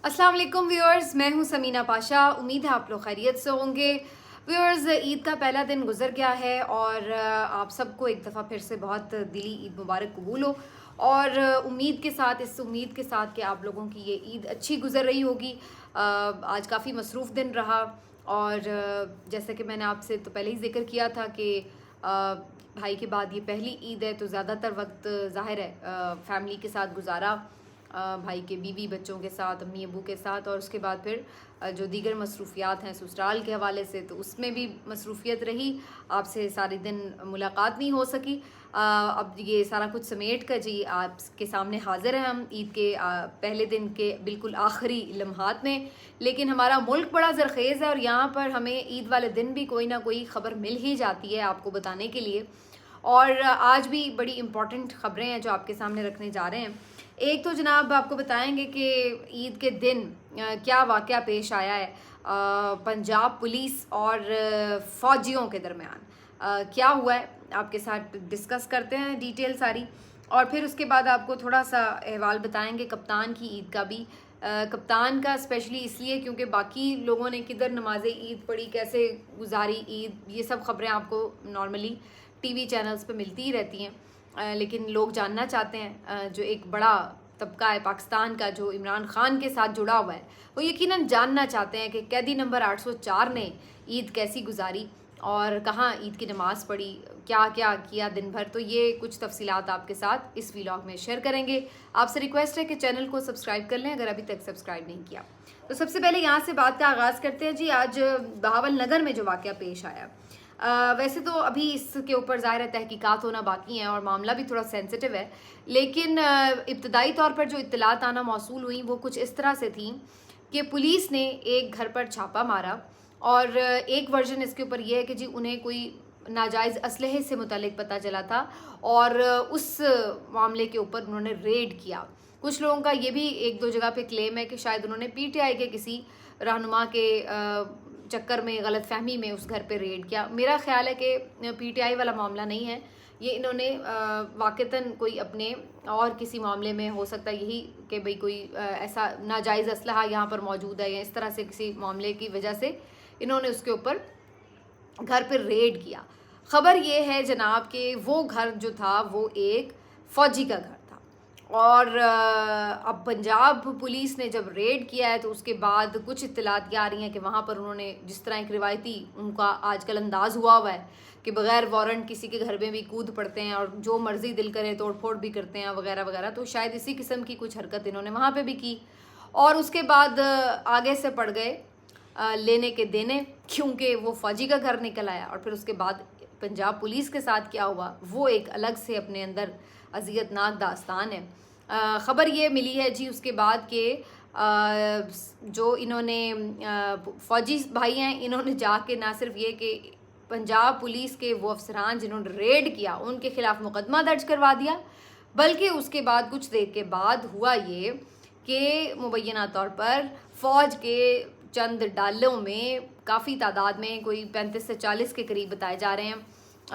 अस्सलाम वालेकुम व्यूअर्स, मैं हूं समीना पाशा। उम्मीद है आप लोग खैरियत से होंगे। व्यूअर्स, ईद का पहला दिन गुजर गया है और आप सबको एक दफ़ा फिर से बहुत दिली ईद मुबारक कबूल हो। और उम्मीद के साथ, इस उम्मीद के साथ कि आप लोगों की ये ईद अच्छी गुजर रही होगी। आज काफ़ी मसरूफ़ दिन रहा और जैसे कि मैंने आपसे तो पहले ही जिक्र किया था कि भाई के बाद ये पहली ईद है, तो ज़्यादातर वक्त ज़ाहिर है फैमिली के साथ गुजारा, भाई के बीवी बच्चों के साथ, अम्मी अबू के साथ। और उसके बाद फिर जो दीगर मसरूफियात हैं ससुराल के हवाले से, तो उसमें भी मसरूफियत रही। आपसे सारे दिन मुलाकात नहीं हो सकी। अब ये सारा कुछ समेट कर जी आपके सामने हाजिर हैं हम ईद के पहले दिन के बिल्कुल आखिरी लम्हात में। लेकिन हमारा मुल्क बड़ा ज़रखेज़ है और यहाँ पर हमें ईद वाले दिन भी कोई ना कोई ख़बर मिल ही जाती है आपको बताने के लिए। और आज भी बड़ी इम्पॉर्टेंट ख़बरें हैं जो आपके सामने रखने जा रहे हैं। एक तो जनाब आपको बताएंगे कि ईद के दिन क्या वाक़या पेश आया है पंजाब पुलिस और फ़ौजियों के दरमियान। क्या हुआ है आपके साथ डिस्कस करते हैं डिटेल सारी। और फिर उसके बाद आपको थोड़ा सा अहवाल बताएंगे कप्तान की ईद का भी। कप्तान का स्पेशली इसलिए क्योंकि बाकी लोगों ने किधर नमाज ईद पढ़ी, कैसे गुजारी ईद, ये सब ख़बरें आपको नॉर्मली टीवी चैनल्स पे मिलती ही रहती हैं। लेकिन लोग जानना चाहते हैं, जो एक बड़ा तबका है पाकिस्तान का जो इमरान खान के साथ जुड़ा हुआ है, वो यकीनन जानना चाहते हैं कि कैदी नंबर 804 ने ईद कैसी गुजारी और कहाँ ईद की नमाज़ पढ़ी, क्या क्या किया दिन भर। तो ये कुछ तफसीलात आपके साथ इस व्लॉग में शेयर करेंगे। आपसे रिक्वेस्ट है कि चैनल को सब्सक्राइब कर लें अगर अभी तक सब्सक्राइब नहीं किया। तो सबसे पहले यहाँ से बात का आगाज़ करते हैं जी। आज बहावल नगर में जो वाक़या पेश आया, वैसे तो अभी इसके ऊपर ज़ाहिर है तहकीकात होना बाकी हैं और मामला भी थोड़ा सेंसिटिव है। लेकिन इब्तदाई तौर पर जो इत्तलात आना मौसूल हुई वो कुछ इस तरह से थी कि पुलिस ने एक घर पर छापा मारा और एक वर्जन इसके ऊपर यह है कि जी उन्हें कोई नाजायज़ असलहे से मुतल्लिक पता चला था और उस मामले के ऊपर उन्होंने रेड किया। कुछ लोगों का ये भी एक दो जगह पे क्लेम है कि शायद उन्होंने पीटीआई के किसी रहनुमा के चक्कर में, गलत फहमी में उस घर पे रेड किया। मेरा ख्याल है कि पीटीआई वाला मामला नहीं है ये, इन्होंने वाक़तन कोई अपने और किसी मामले में हो सकता है यही कि भाई कोई ऐसा नाजायज़ असलहा यहाँ पर मौजूद है या इस तरह से किसी मामले की वजह से इन्होंने उसके ऊपर घर पर रेड किया। ख़बर ये है जनाब कि वो घर जो था वो एक फ़ौजी का घर था और अब पंजाब पुलिस ने जब रेड किया है तो उसके बाद कुछ इत्तलात क्या आ रही हैं कि वहाँ पर उन्होंने जिस तरह एक रिवायती उनका आजकल अंदाज़ हुआ है कि बग़ैर वारंट किसी के घर में भी कूद पड़ते हैं और जो मर्ज़ी दिल करे तोड़ फोड़ भी करते हैं वगैरह वगैरह। तो शायद इसी किस्म की कुछ हरकत इन्होंने वहाँ पे भी की और उसके बाद आगे से पड़ गए लेने के देने, क्योंकि वो फ़ौजी का घर निकल आया। और फिर उसके बाद पंजाब पुलिस के साथ क्या हुआ वो एक अलग से अपने अंदर अज़ियतनाक दास्तान है। ख़बर ये मिली है जी उसके बाद के जो इन्होंने फ़ौजी भाई हैं, इन्होंने जाके ना सिर्फ ये कि पंजाब पुलिस के वो अफसरान जिन्होंने रेड किया उनके ख़िलाफ़ मुकदमा दर्ज करवा दिया, बल्कि उसके बाद कुछ देर के बाद हुआ ये कि मुबैना तौर पर फ़ौज के चंद डालों में काफ़ी तादाद में, कोई 35 से 40 के करीब बताए जा रहे हैं,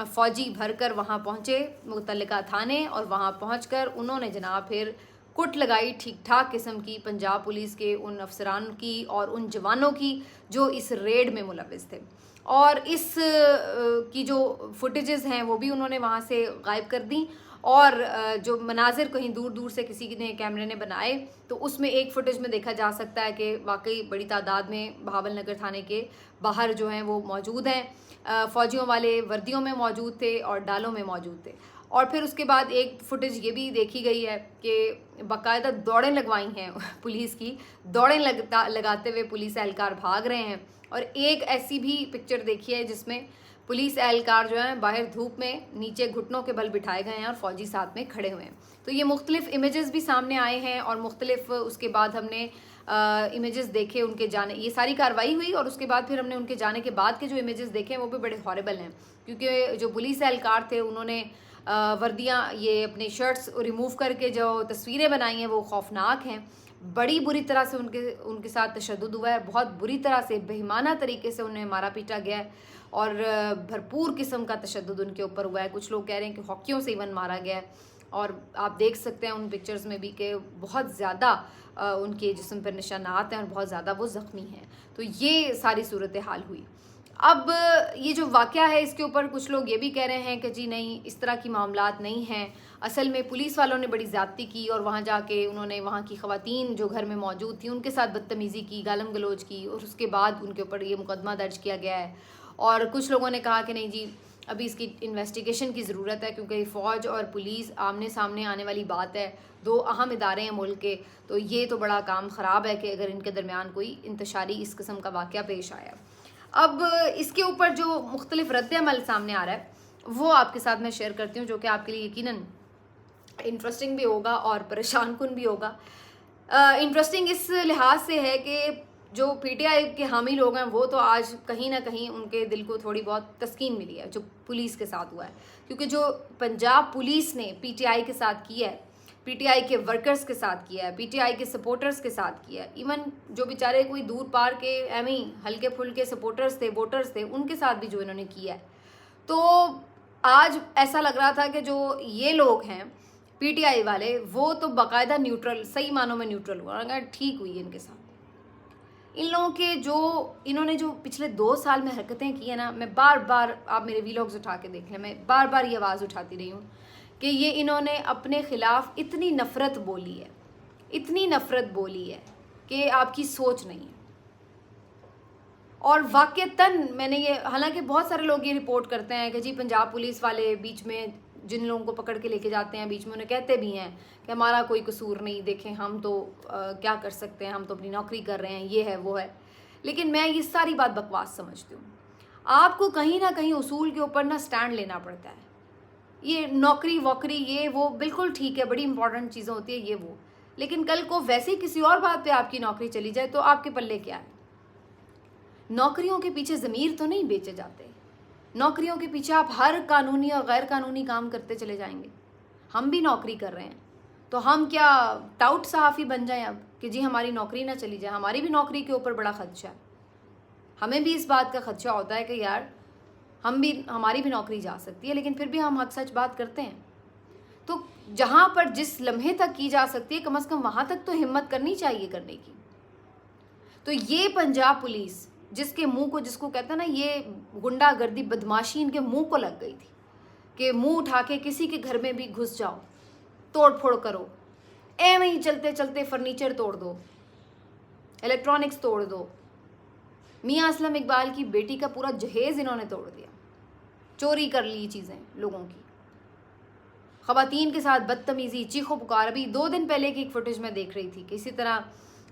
फ़ौजी भर कर वहाँ पहुँचे मुतल्लिका थाने और वहाँ पहुँचकर उन्होंने जनाब फिर कुट लगाई ठीक ठाक किस्म की पंजाब पुलिस के उन अफसरान की और उन जवानों की जो इस रेड में मुलविस थे। और इस की जो फुटेजेस हैं वो भी उन्होंने वहाँ से गायब कर दी और जो मनाजिर कहीं दूर दूर से किसी ने कैमरे ने बनाए तो उसमें एक फुटेज में देखा जा सकता है कि वाकई बड़ी तादाद में बहावल नगर थाने के बाहर जो हैं वो मौजूद हैं, फ़ौजियों वाले वर्दियों में मौजूद थे और डालों में मौजूद थे। और फिर उसके बाद एक फुटेज ये भी देखी गई है कि बाकायदा दौड़ें लगवाई हैं पुलिस की, दौड़ें लगाते हुए पुलिस एहलकार भाग रहे हैं। और एक ऐसी भी पिक्चर देखी है जिसमें पुलिस एहलकार जो हैं बाहर धूप में नीचे घुटनों के बल बिठाए गए हैं और फ़ौजी साथ में खड़े हुए हैं। तो ये मुख्तलिफ इमेजेस भी सामने आए हैं और मुख्तलिफ उसके बाद हमने इमेजेस देखे उनके जाने, ये सारी कार्रवाई हुई और उसके बाद फिर हमने उनके जाने के बाद के जो इमेजेस देखे हैं वो भी बड़े हॉरेबल हैं, क्योंकि जो पुलिस एहलकार थे उन्होंने वर्दियाँ ये अपने शर्ट्स रिमूव करके जो तस्वीरें बनाई हैं वो खौफनाक हैं। बड़ी बुरी तरह से उनके साथ तशद्दुद हुआ है, बहुत बुरी तरह से बेईमाना तरीके से उन्हें मारा पीटा गया है और भरपूर किस्म का तशद्दुद उनके ऊपर हुआ है। कुछ लोग कह रहे हैं कि हॉकियों से इवन मारा गया है और आप देख सकते हैं उन पिक्चर्स में भी कि बहुत ज़्यादा उनके जिस्म पर निशानात हैं और बहुत ज़्यादा वो ज़ख्मी हैं। तो ये सारी सूरत हाल हुई। अब ये जो वाक़या है इसके ऊपर कुछ लोग ये भी कह रहे हैं कि जी नहीं, इस तरह की मामलात नहीं हैं, असल में पुलिस वालों ने बड़ी ज़्यादती की और वहाँ जाके उन्होंने वहाँ की ख़वातीन जो घर में मौजूद थी उनके साथ बदतमीज़ी की, गालम गलोच की और उसके बाद उनके ऊपर ये मुकदमा दर्ज किया गया है। और कुछ लोगों ने कहा कि नहीं जी, अभी इसकी इन्वेस्टिगेशन की ज़रूरत है, क्योंकि फ़ौज और पुलिस आमने सामने आने वाली बात है, दो अहम इदारे हैं मुल्क के, तो ये तो बड़ा काम ख़राब है कि अगर इनके दरमियान कोई इंतशारी इस किस्म का वाक़या पेश आया। अब इसके ऊपर जो मुख्तलिफ रद्द-ए-अमल सामने आ रहा है वो आपके साथ मैं शेयर करती हूँ, जो कि आपके लिए यकीनन इंटरेस्टिंग भी होगा और परेशान कुन भी होगा। इंटरेस्टिंग इस लिहाज से है कि जो पीटीआई के हामी लोग हैं वो तो आज कहीं ना कहीं उनके दिल को थोड़ी बहुत तस्कीन मिली है जो पुलिस के साथ हुआ है, क्योंकि जो पंजाब पुलिस ने पीटीआई के साथ किया है, पीटीआई के वर्कर्स के साथ किया है, पीटीआई के सपोर्टर्स के साथ किया है, इवन जो बेचारे कोई दूर पार के एम ही हल्के फुल्के सपोर्टर्स थे, वोटर्स थे, उनके साथ भी जो इन्होंने किया है, तो आज ऐसा लग रहा था कि जो ये लोग हैं पीटीआई वाले वो तो बाकायदा न्यूट्रल, सही मानों में न्यूट्रल हुआ, ठीक हुई है इनके साथ। इन लोगों के जो इन्होंने जो पिछले 2 साल में हरकतें की है ना, मैं बार बार, आप मेरे वीलॉग्स उठा के देख लें, मैं बार बार ये आवाज़ उठाती रही हूँ कि ये इन्होंने अपने ख़िलाफ़ इतनी नफ़रत बोली है, इतनी नफ़रत बोली है कि आपकी सोच नहीं है। और वाक़तन मैंने ये, हालांकि बहुत सारे लोग ये रिपोर्ट करते हैं कि जी पंजाब पुलिस वाले बीच में जिन लोगों को पकड़ के लेके जाते हैं बीच में उन्हें कहते भी हैं कि हमारा कोई कसूर नहीं, देखें हम तो क्या कर सकते हैं, हम तो अपनी नौकरी कर रहे हैं, ये है वो है। लेकिन मैं ये सारी बात बकवास समझती हूँ। आपको कहीं ना कहीं उसूल के ऊपर ना स्टैंड लेना पड़ता है। ये नौकरी वोकरी ये वो बिल्कुल ठीक है, बड़ी इंपॉर्टेंट चीज़ें होती है ये वो, लेकिन कल को वैसे ही किसी और बात पे आपकी नौकरी चली जाए तो आपके पल्ले क्या है? नौकरियों के पीछे ज़मीर तो नहीं बेचे जाते। नौकरियों के पीछे आप हर कानूनी और गैर कानूनी काम करते चले जाएंगे। हम भी नौकरी कर रहे हैं तो हम क्या टाउट सहाफ़ी बन जाएं अब कि जी हमारी नौकरी ना चली जाए? हमारी भी नौकरी के ऊपर बड़ा खदशा है, हमें भी इस बात का खदशा होता है कि यार हमारी भी नौकरी जा सकती है, लेकिन फिर भी हम हक सच बात करते हैं। तो जहाँ पर जिस लम्हे तक की जा सकती है कम से कम वहाँ तक तो हिम्मत करनी चाहिए करने की। तो ये पंजाब पुलिस जिसके मुंह को, जिसको कहते हैं ना, ये गुंडागर्दी बदमाशी इनके मुंह को लग गई थी कि मुंह उठा के किसी के घर में भी घुस जाओ, तोड़ फोड़ करो, एवं ही चलते चलते फर्नीचर तोड़ दो, इलेक्ट्रॉनिक्स तोड़ दो। मियाँ असलम इकबाल की बेटी का पूरा जहेज इन्होंने तोड़ दिया, चोरी कर ली चीज़ें लोगों की, ख़वातीन के साथ बदतमीज़ी, चीखो पुकार। अभी 2 दिन पहले की एक फुटेज में देख रही थी कि इसी तरह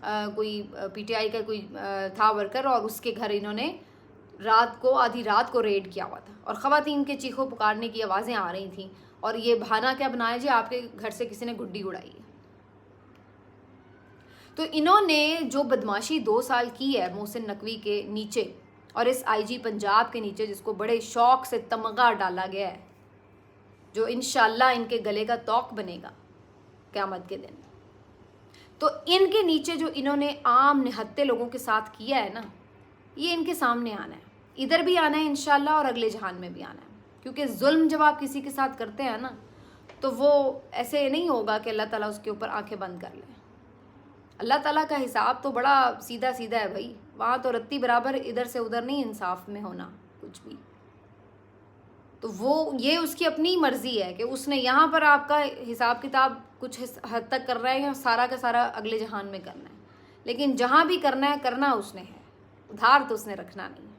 कोई पीटीआई का कोई था वर्कर और उसके घर इन्होंने आधी रात को रेड किया हुआ था और ख़वातीन के चीखों पुकारने की आवाज़ें आ रही थी और ये बहाना क्या बनाया जी आपके घर से किसी ने गुड्डी उड़ाई है। तो इन्होंने जो बदमाशी 2 साल की है मोहसिन नकवी के नीचे और इस आईजी पंजाब के नीचे, जिसको बड़े शौक से तमगा डाला गया है, जो इंशाल्लाह इनके गले का तौक बनेगा क़यामत के दिन, तो इनके नीचे जो इन्होंने आम निहत्ते लोगों के साथ किया है ना, ये इनके सामने आना है, इधर भी आना है इंशाल्लाह और अगले जहान में भी आना है। क्योंकि जुल्म जब आप किसी के साथ करते हैं ना, तो वो ऐसे नहीं होगा कि अल्लाह ताला उसके ऊपर आंखें बंद कर ले। अल्लाह ताला का हिसाब तो बड़ा सीधा सीधा है भाई, वहाँ तो रत्ती बराबर इधर से उधर नहीं इंसाफ में होना कुछ भी। तो वो ये उसकी अपनी मर्ज़ी है कि उसने यहाँ पर आपका हिसाब किताब कुछ हद तक कर रहा है, सारा का सारा अगले जहान में करना है, लेकिन जहाँ भी करना है करना उसने है, उधार तो उसने रखना नहीं है।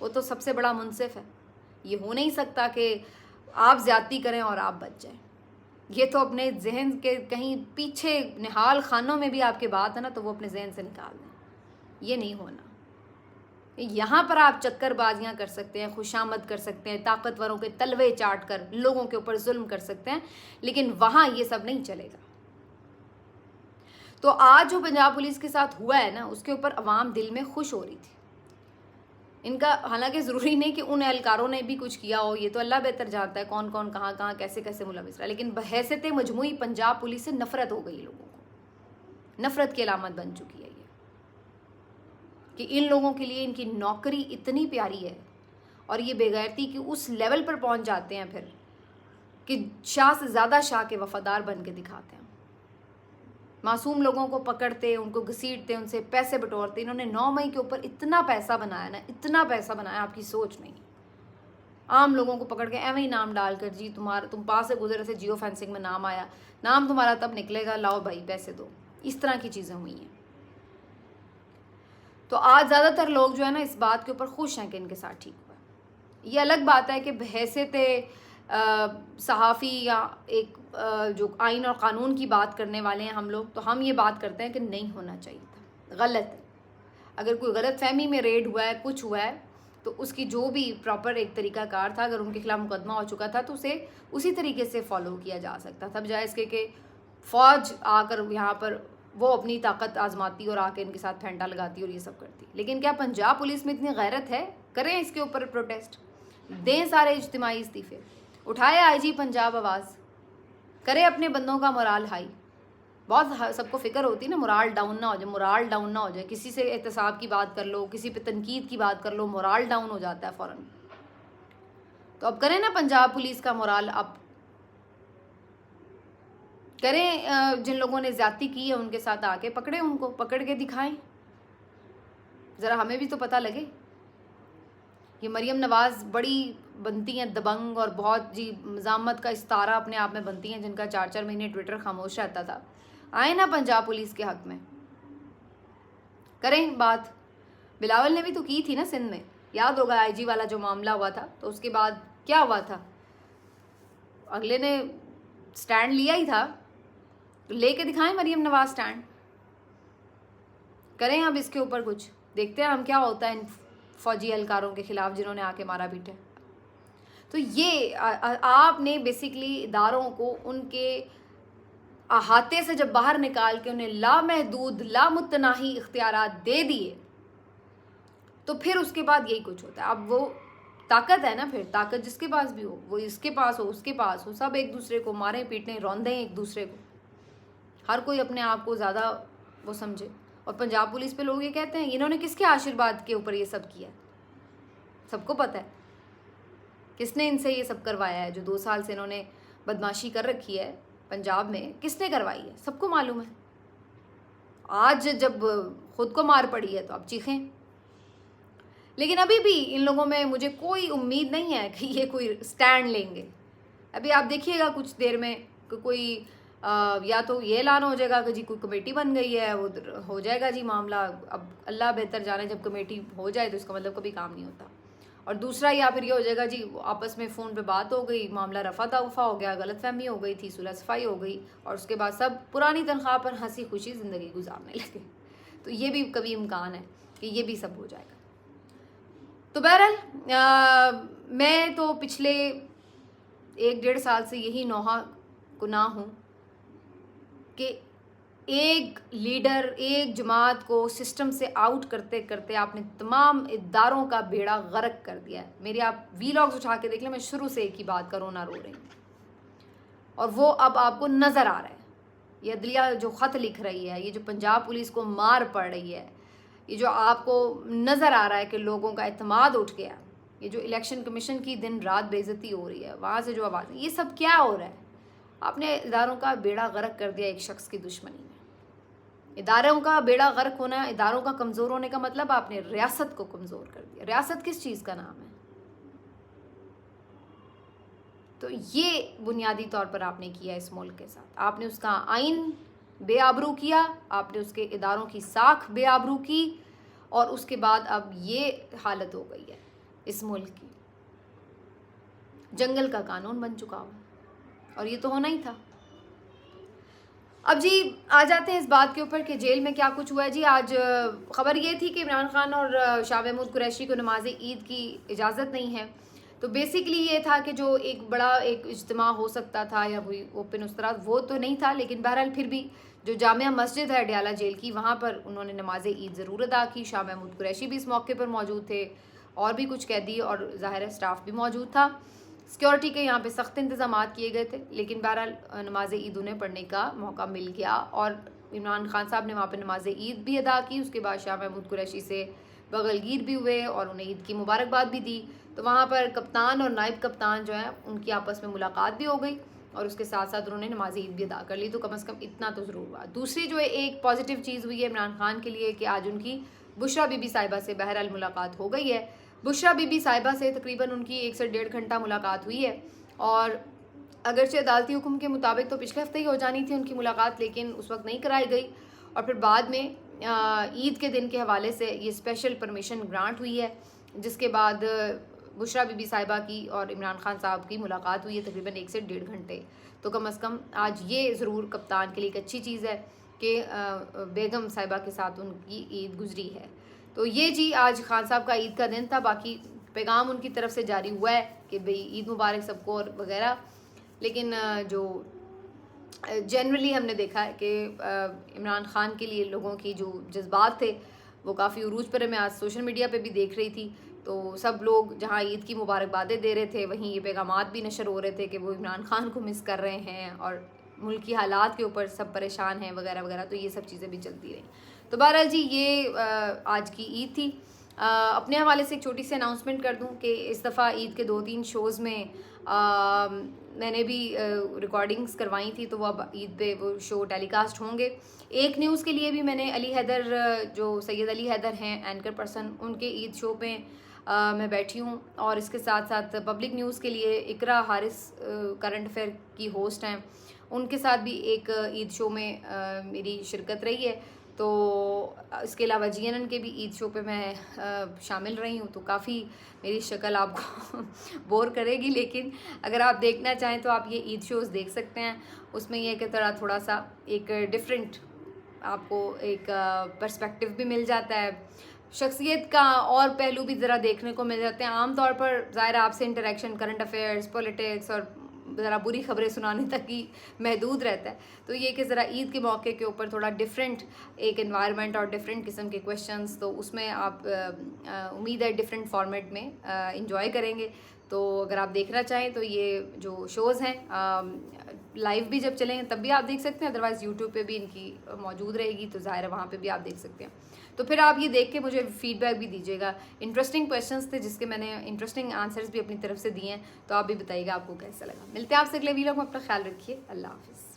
वो तो सबसे बड़ा मुनसिफ है। ये हो नहीं सकता कि आप ज़्यादती करें और आप बच जाएं। ये तो अपने जहन के कहीं पीछे निहाल खानों में भी आपके बात है ना, तो वो अपने जहन से निकाल दें। ये नहीं होना। यहाँ पर आप चक्करबाजियाँ कर सकते हैं, खुशामद कर सकते हैं, ताकतवरों के तलवे चाट कर लोगों के ऊपर जुल्म कर सकते हैं, लेकिन वहाँ ये सब नहीं चलेगा। तो आज जो पंजाब पुलिस के साथ हुआ है ना, उसके ऊपर अवाम दिल में खुश हो रही थी। इनका हालांकि ज़रूरी नहीं कि उन एहलकारों ने भी कुछ किया हो, ये तो अल्लाह बेहतर जानता है कौन कौन कहाँ कहाँ कैसे कैसे मुलविस रहा, लेकिन बहैसियत मजमूई पंजाब पुलिस से नफ़रत हो गई लोगों को। नफ़रत की अलामत बन चुकी है ये कि इन लोगों के लिए इनकी नौकरी इतनी प्यारी है और ये बेगैरती की उस लेवल पर पहुँच जाते हैं फिर कि शाह से ज़्यादा शाह के वफादार बन के दिखाते हैं। मासूम लोगों को पकड़ते, उनको घसीटते, उनसे पैसे बटोरते। इन्होंने 9 मई के ऊपर इतना पैसा बनाया ना, इतना पैसा बनाया, आपकी सोच नहीं। आम लोगों को पकड़ के एवं ही नाम डालकर, जी तुम पास से गुजरे थे, जियो फेंसिंग में नाम आया, नाम तुम्हारा तब निकलेगा, लाओ भाई पैसे दो। इस तरह की चीज़ें हुई हैं। तो आज ज़्यादातर लोग जो है ना इस बात के ऊपर खुश हैं कि इनके साथ ठीक हुआ। ये अलग बात है कि बहैसियत सहाफ़ी या एक जो आइन और क़ानून की बात करने वाले हैं हम लोग, तो हम ये बात करते हैं कि नहीं होना चाहिए था, गलत है। अगर कोई गलत फहमी में रेड हुआ है, कुछ हुआ है, तो उसकी जो भी प्रॉपर एक तरीक़ाकार था, अगर उनके खिलाफ मुकदमा हो चुका था तो उसे उसी तरीके से फॉलो किया जा सकता था, बजाय इसके कि फ़ौज आकर यहाँ पर वो अपनी ताकत आजमाती और आके इनके साथ फेंटा लगाती और ये सब करती। लेकिन क्या पंजाब पुलिस में इतनी गैरत है? करें इसके ऊपर प्रोटेस्ट, दें सारे इज्तिमाई इस्तीफ़े, उठाए आईजी पंजाब आवाज़, करें अपने बंदों का मोराल हाई। बहुत सबको फ़िक्र होती है ना, मोराल डाउन ना हो जाए, मोराल डाउन ना हो जाए। किसी से एहतसाब की बात कर लो, किसी पे तनकीद की बात कर लो, मोराल डाउन हो जाता है फ़ौरन। तो अब करें ना पंजाब पुलिस का मोराल अप करें। जिन लोगों ने ज़्यादती की है उनके साथ आके पकड़े, उनको पकड़ के दिखाएं, ज़रा हमें भी तो पता लगे। ये मरियम नवाज़ बड़ी बनती हैं दबंग और बहुत जी मज़ामत का इस्तारा अपने आप में बनती हैं, जिनका 4-4 महीने ट्विटर खामोश रहता था। आए ना पंजाब पुलिस के हक़ में, करें बात। बिलावल ने भी तो की थी ना सिंध में, याद होगा आईजी वाला जो मामला हुआ था, तो उसके बाद क्या हुआ था? अगले ने स्टैंड लिया ही था, तो लेके दिखाएं मरियम नवाज स्टैंड, करें अब इसके ऊपर कुछ। देखते हैं हम क्या होता है इन फौजी एहलकारों के खिलाफ जिन्होंने आके मारा पीटे। तो ये आपने बेसिकली इदारों को उनके अहाते से जब बाहर निकाल के उन्हें लामहदूद लामुतनाही इख्तियारात दे दिए, तो फिर उसके बाद यही कुछ होता है। अब वो ताकत है ना, फिर ताकत जिसके पास भी हो, वो इसके पास हो उसके पास हो, सब एक दूसरे को मारें पीटें, रौंदें एक दूसरे को, हर कोई अपने आप को ज़्यादा वो समझे। और पंजाब पुलिस पे लोग ये कहते हैं इन्होंने किसके आशीर्वाद के ऊपर ये सब किया? सबको पता है किसने इनसे ये सब करवाया है। जो 2 साल से इन्होंने बदमाशी कर रखी है पंजाब में, किसने करवाई है सबको मालूम है। आज जब खुद को मार पड़ी है तो आप चीखें। लेकिन अभी भी इन लोगों में मुझे कोई उम्मीद नहीं है कि ये कोई स्टैंड लेंगे। अभी आप देखिएगा कुछ देर में कि कोई या तो ये ऐलान हो जाएगा कि जी कोई कमेटी बन गई है, वो हो जाएगा जी मामला। अब अल्लाह बेहतर जाने, जब कमेटी हो जाए तो इसका मतलब कभी काम नहीं होता। और दूसरा या फिर ये हो जाएगा जी आपस में फ़ोन पे बात हो गई, मामला रफ़ा दफ़ा हो गया, गलतफहमी हो गई थी, सुलह सफाई हो गई, और उसके बाद सब पुरानी तनख्वाह पर हंसी खुशी ज़िंदगी गुजारने लगे। तो ये भी कभी इम्कान है कि ये भी सब हो जाएगा। तो बहरहाल मैं तो पिछले 1-1.5 साल से यही नौहा गुनाह हूँ कि एक लीडर, एक जमात को सिस्टम से आउट करते करते आपने तमाम इदारों का बेड़ा गर्क कर दिया है। मेरे आप वीलॉग्स उठा के देख लें, मैं शुरू से एक ही बात का रोना रो रही हूँ, और वो अब आपको नज़र आ रहा है। ये अदलिया जो ख़त लिख रही है, ये जो पंजाब पुलिस को मार पड़ रही है, ये जो आपको नज़र आ रहा है कि लोगों का एतमाद उठ गया, ये जो इलेक्शन कमीशन की दिन रात बेइज्जती हो रही है, वहाँ से जो आवाज़, ये सब क्या हो रहा है? आपने इदारों का बेड़ा गर्क कर दिया एक शख्स की दुश्मनी में। इदारों का बेड़ा गर्क होना, इदारों का कमज़ोर होने का मतलब आपने रियासत को कमज़ोर कर दिया। रियासत किस चीज़ का नाम है? तो ये बुनियादी तौर पर आपने किया इस मुल्क के साथ। आपने उसका आइन बेआबरू किया, आपने उसके इदारों की साख बेआबरू की, और उसके बाद अब ये हालत हो गई है इस मुल्क की। जंगल का कानून बन चुका हुआ, और ये तो होना ही था। अब जी आ जाते हैं इस बात के ऊपर कि जेल में क्या कुछ हुआ है। जी आज ख़बर ये थी कि इमरान खान और शाह महमूद कुरैशी को नमाज ईद की इजाज़त नहीं है। तो बेसिकली ये था कि जो एक बड़ा एक इज्तिमा हो सकता था या कोई ओपन उस तरह, वो तो नहीं था, लेकिन बहरहाल फिर भी जो जामिया मस्जिद है अडयाला जेल की, वहाँ पर उन्होंने नमाज ईद ज़रूर अदा की। शाह महमूद कुरैशी भी इस मौके पर मौजूद थे, और भी कुछ कैदी और ज़ाहिर स्टाफ भी मौजूद था। सिक्योरिटी के यहाँ पे सख्त इंतज़ाम किए गए थे, लेकिन बहरहाल नमाज ईद उन्हें पढ़ने का मौका मिल गया, और इमरान खान साहब ने वहाँ पे नमाज ईद भी अदा की। उसके बाद शाह महमूद कुरैशी से बगलगीर भी हुए और उन्हें ईद की मुबारकबाद भी दी। तो वहाँ पर कप्तान और नायब कप्तान जो है उनकी आपस में मुलाकात भी हो गई और उसके साथ साथ उन्होंने नमाज ईद भी अदा कर ली। तो कम से कम इतना तो ज़रूर हुआ। दूसरी जो है एक पॉजिटिव चीज़ हुई है इमरान खान के लिए कि आज उनकी बुशरा बीबी साहिबा से बहरहाल मुलाकात हो गई है। बुशरा बीबी साहिबा से तकरीबन उनकी 1 से 1.5 घंटा मुलाकात हुई है और अगरचे अदालती हुक्म के मुताबिक तो पिछले हफ्ते ही हो जानी थी उनकी मुलाकात, लेकिन उस वक्त नहीं कराई गई और फिर बाद में ईद के दिन के हवाले से ये स्पेशल परमिशन ग्रांट हुई है, जिसके बाद बुशरा बीबी साहिबा की और इमरान खान साहब की मुलाकात हुई है तकरीबन 1 से 1.5 घंटे। तो कम अज़ कम आज ये ज़रूर कप्तान के लिए एक अच्छी चीज़ है कि बेगम साहिबा के साथ उनकी ईद गुजरी है। तो ये जी आज खान साहब का ईद का दिन था। बाकी पैगाम उनकी तरफ से जारी हुआ है कि भाई ईद मुबारक सबको और वगैरह, लेकिन जो जनरली हमने देखा है कि इमरान खान के लिए लोगों की जो जज्बात थे वो काफ़ी उरूज पर है। मैं आज सोशल मीडिया पे भी देख रही थी तो सब लोग जहाँ ईद की मुबारकबादें दे रहे थे वहीं ये पैगामात भी नशर हो रहे थे कि वो इमरान खान को मिस कर रहे हैं और मुल्क की हालात के ऊपर सब परेशान हैं वगैरह वगैरह। तो ये सब चीज़ें भी चलती रहीं। तो बहरहाल जी ये आज की ईद थी। अपने हवाले से एक छोटी सी अनाउंसमेंट कर दूं कि इस दफ़ा ईद के 2-3 शोज़ में मैंने भी रिकॉर्डिंग्स करवाई थी, तो वो अब ईद पे वो शो टेलीकास्ट होंगे। एक न्यूज़ के लिए भी मैंने अली हैदर, जो सैयद अली हैदर हैं एंकर पर्सन, उनके ईद शो पे मैं बैठी हूँ और इसके साथ साथ पब्लिक न्यूज़ के लिए इकरा हारिस करंट अफेयर की होस्ट हैं, उनके साथ भी एक ईद शो में मेरी शिरकत रही है। तो इसके अलावा GNN के भी ईद शो पे मैं शामिल रही हूँ। तो काफ़ी मेरी शक्ल आपको बोर करेगी, लेकिन अगर आप देखना चाहें तो आप ये ईद शोज़ देख सकते हैं। उसमें यह कि थोड़ा सा एक डिफरेंट आपको एक पर्सपेक्टिव भी मिल जाता है, शख्सियत का और पहलू भी ज़रा देखने को मिल जाते हैं। आमतौर पर ज़ाहिर आपसे इंटरेक्शन करंट अफेयर्स, पॉलिटिक्स और ज़रा बुरी खबरें सुनाने तक ही महदूद रहता है। तो ये कि ज़रा ईद के मौके के ऊपर थोड़ा डिफरेंट एक एनवायरनमेंट और डिफरेंट किस्म के क्वेश्चंस, तो उसमें आप उम्मीद है डिफरेंट फॉर्मेट में इंजॉय करेंगे। तो अगर आप देखना चाहें तो ये जो शोज़ हैं लाइव भी जब चलेंगे तब भी आप देख सकते हैं, अदरवाइज़ यूट्यूब पे भी इनकी मौजूद रहेगी, तो ज़ाहिर है वहाँ पे भी आप देख सकते हैं। तो फिर आप ये देख के मुझे फीडबैक भी दीजिएगा। इंटरेस्टिंग क्वेश्चंस थे जिसके मैंने इंटरेस्टिंग आंसर्स भी अपनी तरफ से दिए हैं, तो आप भी बताइएगा आपको कैसा लगा। मिलते हैं आपसे अगले वीडियो में, अपना ख्याल रखिए। अल्लाह हाफ़िज़।